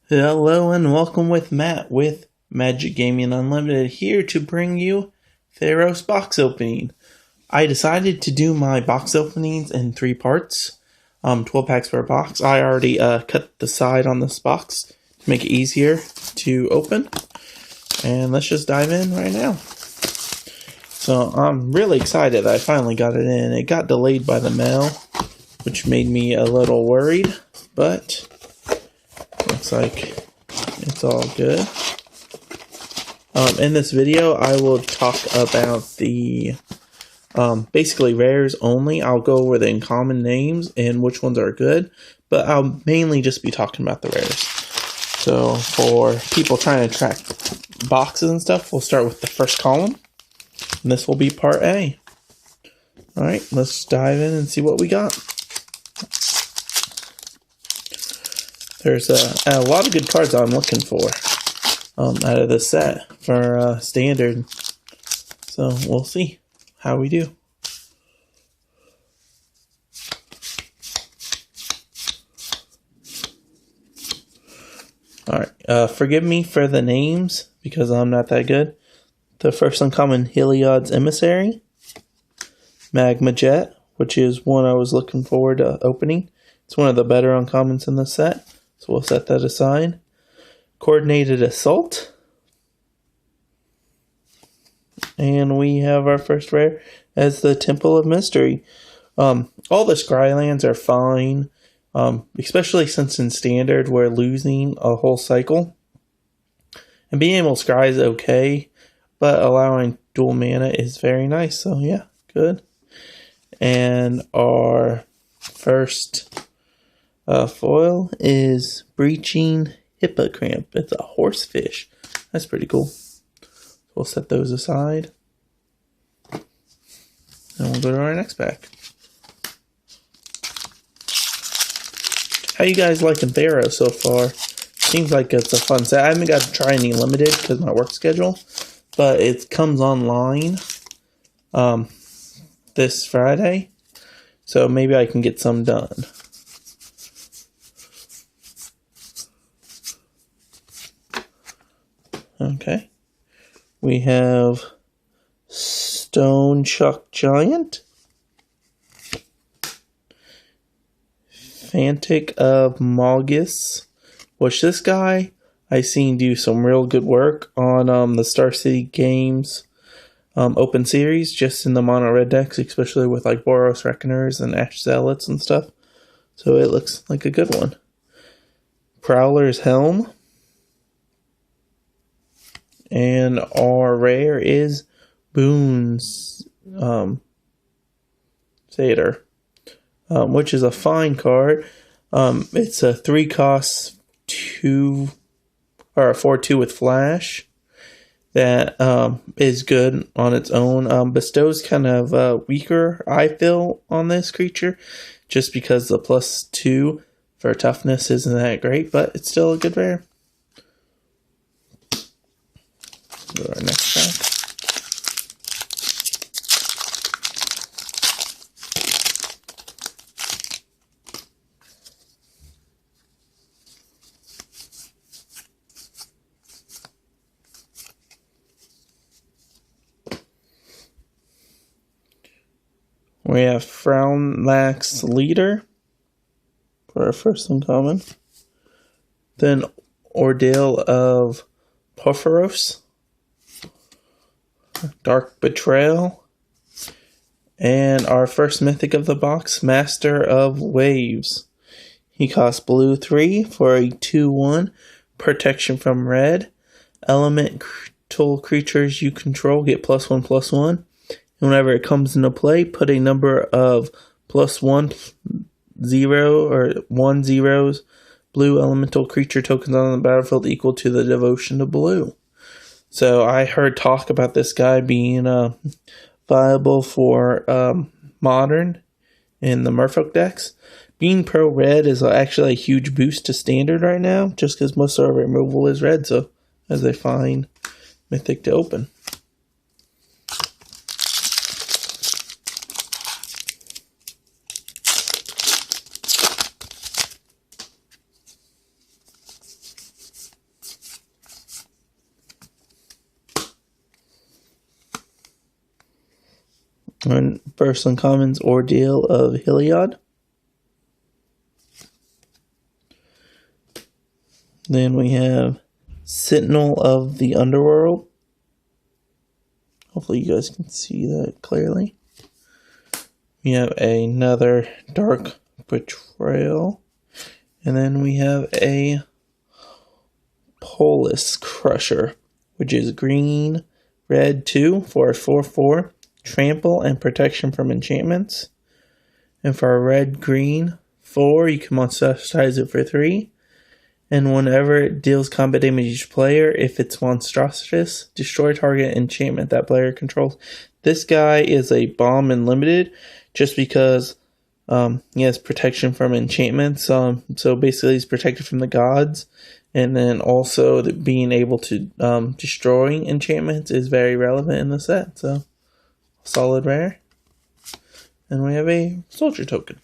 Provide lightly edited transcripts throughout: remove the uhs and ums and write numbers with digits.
Hello and welcome with Matt with Magic Gaming Unlimited here to bring you Theros box opening. I decided to do my box openings in 3 parts, 12 packs per box. I already cut the side on this box to make it easier to open. And let's just dive in right now. So I'm really excited I finally got it in. It got delayed by the mail, which made me a little worried, but looks like it's all good. In this video, I will talk about the basically rares only. I'll go over the uncommon names and which ones are good, but I'll mainly just be talking about the rares. So for people trying to track boxes and stuff, we'll start with the first column, and this will be part A. Alright, let's dive in and see what we got. There's a lot of good cards I'm looking for out of this set for standard. So we'll see how we do. Alright, forgive me for the names because I'm not that good. The first uncommon, Heliod's Emissary. Magma Jet, which is one I was looking forward to opening. It's one of the better uncommons in the set. So we'll set that aside. Coordinated Assault. And we have our first rare as the Temple of Mystery. All the Scrylands are fine, especially since in Standard we're losing a whole cycle. And being able to scry is okay, but allowing dual mana is very nice. So yeah, good. And our first foil is Breaching Hippocamp. It's a horsefish. That's pretty cool. We'll set those aside. And we'll go to our next pack. How you guys liking Theros so far? Seems like it's a fun set. I haven't got to try any limited because of my work schedule, but it comes online this Friday, so maybe I can get some done. Okay, we have Stone Chuck Giant, Fantic of Malgus, which this guy I seen do some real good work on the Star City Games open series, just in the mono red decks, especially with like Boros Reckoners and Ash Zealots and stuff. So it looks like a good one. Prowler's Helm. And our rare is Boon's Satyr, which is a fine card. It's a 3-cost 2 or a 4/2 with flash that is good on its own. Bestows kind of weaker, I feel, on this creature, just because the +2 for toughness isn't that great, but it's still a good rare. Go to our next pack. We have Frownlax Leader for our first uncommon. Then Ordeal of Porphyros. Dark Betrayal, and our first mythic of the box, Master of Waves. He costs blue 3 for a 2/1 protection from red. Elemental creatures you control get +1/+1. And whenever it comes into play, put a number of +1, 0, or 1 zeros blue elemental creature tokens on the battlefield equal to the devotion to blue. So I heard talk about this guy being viable for modern in the Merfolk decks. Being pro red is actually a huge boost to standard right now, just because most of our removal is red, so as a fine mythic to open. And first uncommon's Ordeal of Heliod. Then we have Sentinel of the Underworld. Hopefully you guys can see that clearly. We have another Dark Betrayal. And then we have a Polis Crusher, which is green, red 2 for a 4/4, trample and protection from enchantments. And for a red green 4, you can monstrosize it for 3. And whenever it deals combat damage to each player, if it's monstrous, destroy target enchantment that player controls. This guy is a bomb and limited, just because he has protection from enchantments. So basically, he's protected from the gods, and then also being able to destroy enchantments is very relevant in the set. So solid rare, and we have a soldier token.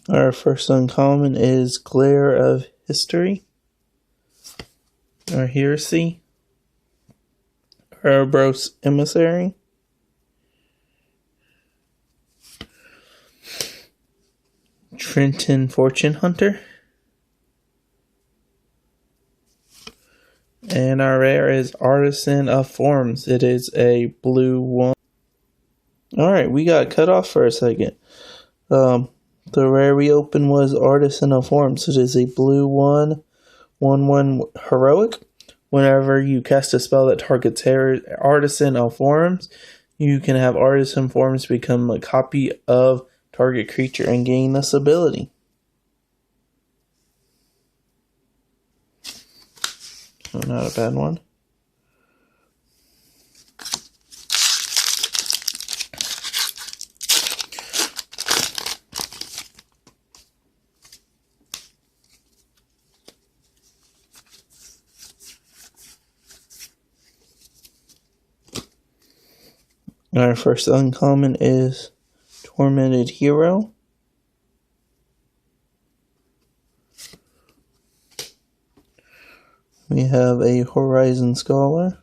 Our first uncommon is Glare of History, or Heresy, Ouroboros Emissary, Trenton Fortune Hunter, and our rare is Artisan of Forms. It is a blue 1. Alright, we got cut off for a second. The rare we opened was Artisan of Forms. It is a blue 1/1 heroic. Whenever you cast a spell that targets Artisan of Forms, you can have Artisan Forms become a copy of target creature and gain this ability. So not a bad one. Our first uncommon is Tormented Hero. We have a Horizon Scholar.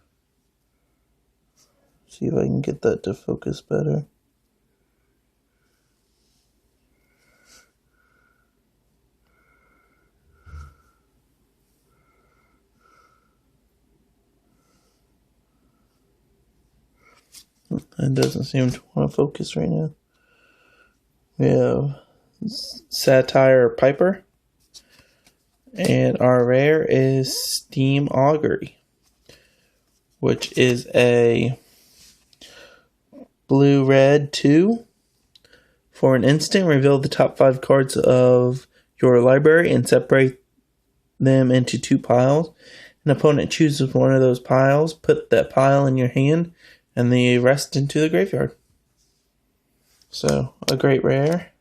See if I can get that to focus better. It doesn't seem to want to focus right now. We have Satire Piper. And our rare is Steam Augury, which is a blue-red 2. For an instant, reveal the top 5 cards of your library and separate them into 2 piles. An opponent chooses one of those piles, put that pile in your hand, and the rest into the graveyard. So, a great rare.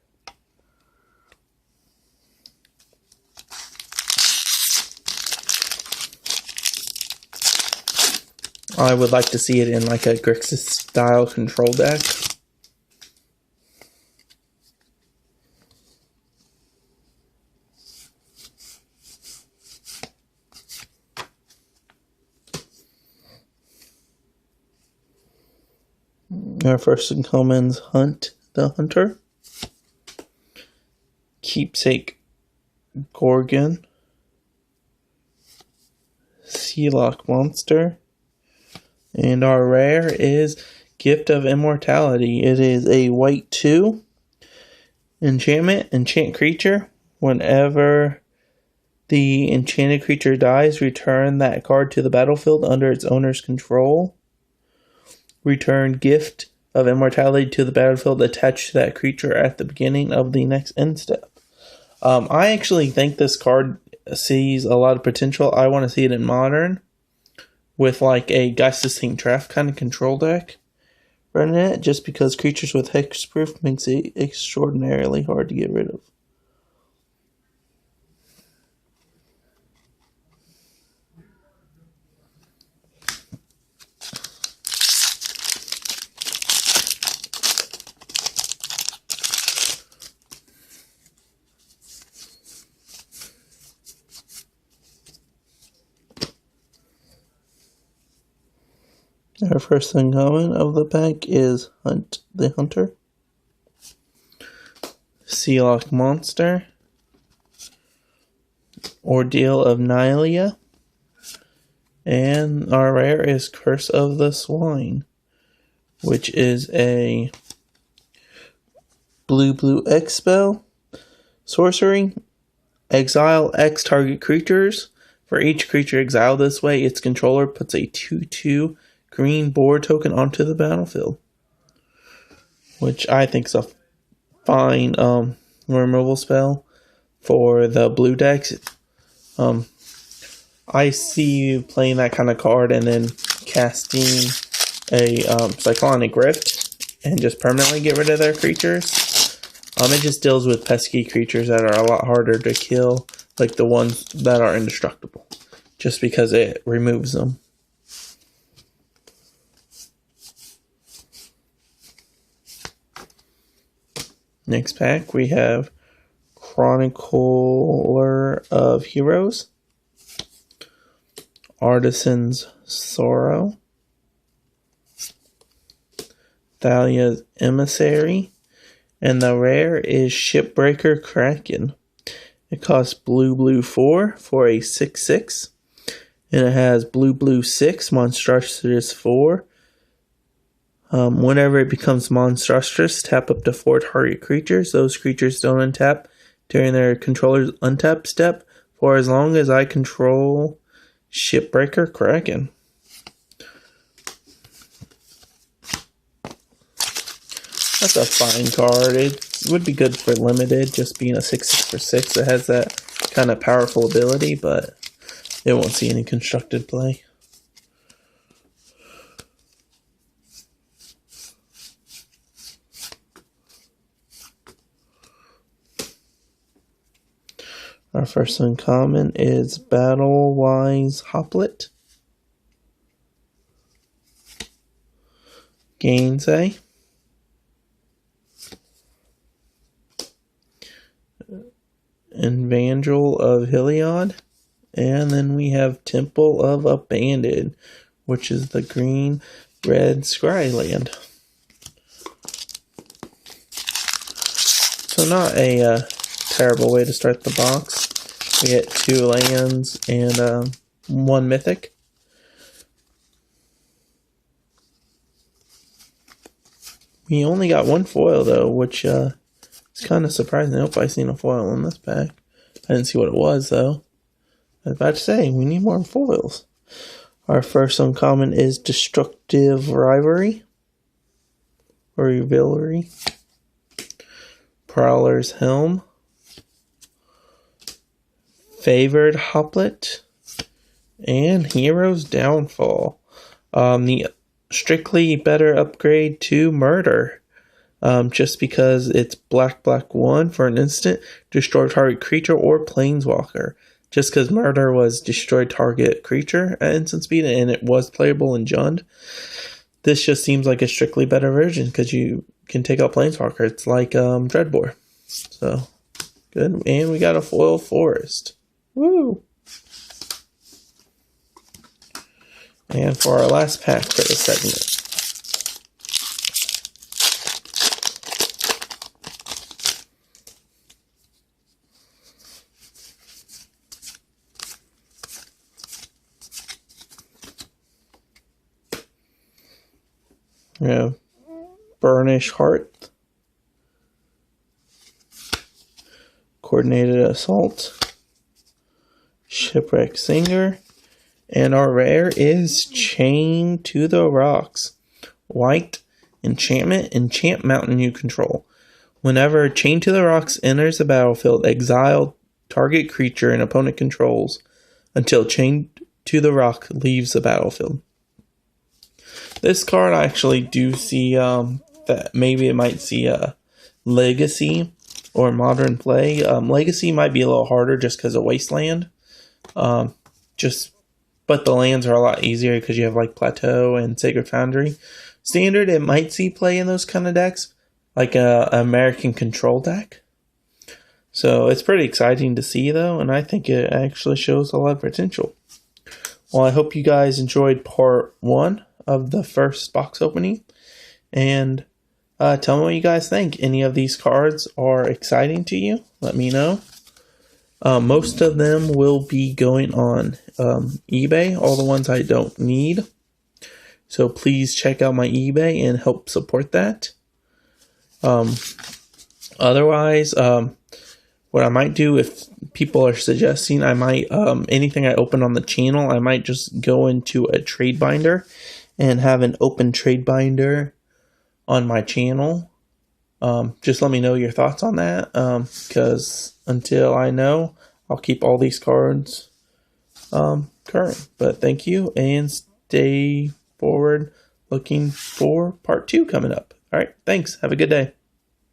I would like to see it in like a Grixis style control deck. Our first uncommon's Hunt the Hunter, Keepsake Gorgon, Sealock Monster, and our rare is Gift of Immortality. It is a white 2 enchantment, enchant creature. Whenever the enchanted creature dies, return that card to the battlefield under its owner's control. Return Gift of Immortality to the battlefield attached to that creature at the beginning of the next end step. I actually think this card sees a lot of potential. I want to see it in Modern with like a Geistes themed draft kind of control deck running it, just because creatures with hexproof makes it extraordinarily hard to get rid of. Our first uncommon of the pack is Hunt the Hunter, Sealock Monster, Ordeal of Nylia, and our rare is Curse of the Swine, which is a blue X spell. Sorcery. Exile X target creatures. For each creature exiled this way, its controller puts a 2/2 green board token onto the battlefield, which I think is a fine removal spell for the blue decks. I see you playing that kind of card and then casting a Cyclonic Rift and just permanently get rid of their creatures. It just deals with pesky creatures that are a lot harder to kill, like the ones that are indestructible, just because it removes them. Next pack, we have Chronicler of Heroes, Artisan's Sorrow, Thalia's Emissary, and the rare is Shipbreaker Kraken. It costs blue 4 for a 6/6, and it has blue 6, Monstrous 4. Whenever it becomes Monstrous, tap up to 4 target creatures. Those creatures don't untap during their controller's untap step for as long as I control Shipbreaker Kraken. That's a fine card. It would be good for limited, just being a 6/6 for 6. It has that kind of powerful ability, but it won't see any constructed play. Our first uncommon is Battle-Wise Hoplet, Gainsay, Evangel of Heliod, and then we have Temple of Abandoned, which is the green-red Scryland. So not a terrible way to start the box. We get 2 lands and 1 mythic. We only got 1 foil though, which is kind of surprising. I hope I seen a foil in this pack. I didn't see what it was though. I was about to say, we need more foils. Our first uncommon is Destructive Rivalry, or Rivalry, Prowler's Helm, Favored Hoplet, and Hero's Downfall. The strictly better upgrade to Murder, just because it's black 1 for an instant, destroy target creature or planeswalker. Just because Murder was destroy target creature at instant speed and it was playable in Jund, this just seems like a strictly better version because you can take out planeswalker. It's like Dreadbore. So good, and we got a foil forest. Woo! And for our last pack for this segment, we have Burnish Heart, Coordinated Assault, Shipwreck Singer, and our rare is Chain to the Rocks. White, enchantment, enchant mountain you control. Whenever Chain to the Rocks enters the battlefield, exile target creature an opponent controls until Chain to the Rock leaves the battlefield. This card I actually do see that maybe it might see a Legacy or Modern play. Legacy might be a little harder just because of Wasteland. But the lands are a lot easier because you have like Plateau and Sacred Foundry. Standard, it might see play in those kind of decks, like a American Control deck. So it's pretty exciting to see though, and I think it actually shows a lot of potential. Well, I hope you guys enjoyed part 1 of the first box opening. And tell me what you guys think. Any of these cards are exciting to you? Let me know. Most of them will be going on eBay, all the ones I don't need. So please check out my eBay and help support that. Otherwise, what I might do, if people are suggesting, I might, anything I open on the channel, I might just go into a trade binder and have an open trade binder on my channel. Just let me know your thoughts on that, because until I know, I'll keep all these cards current. But thank you, and stay forward looking for part 2 coming up. All right, thanks. Have a good day.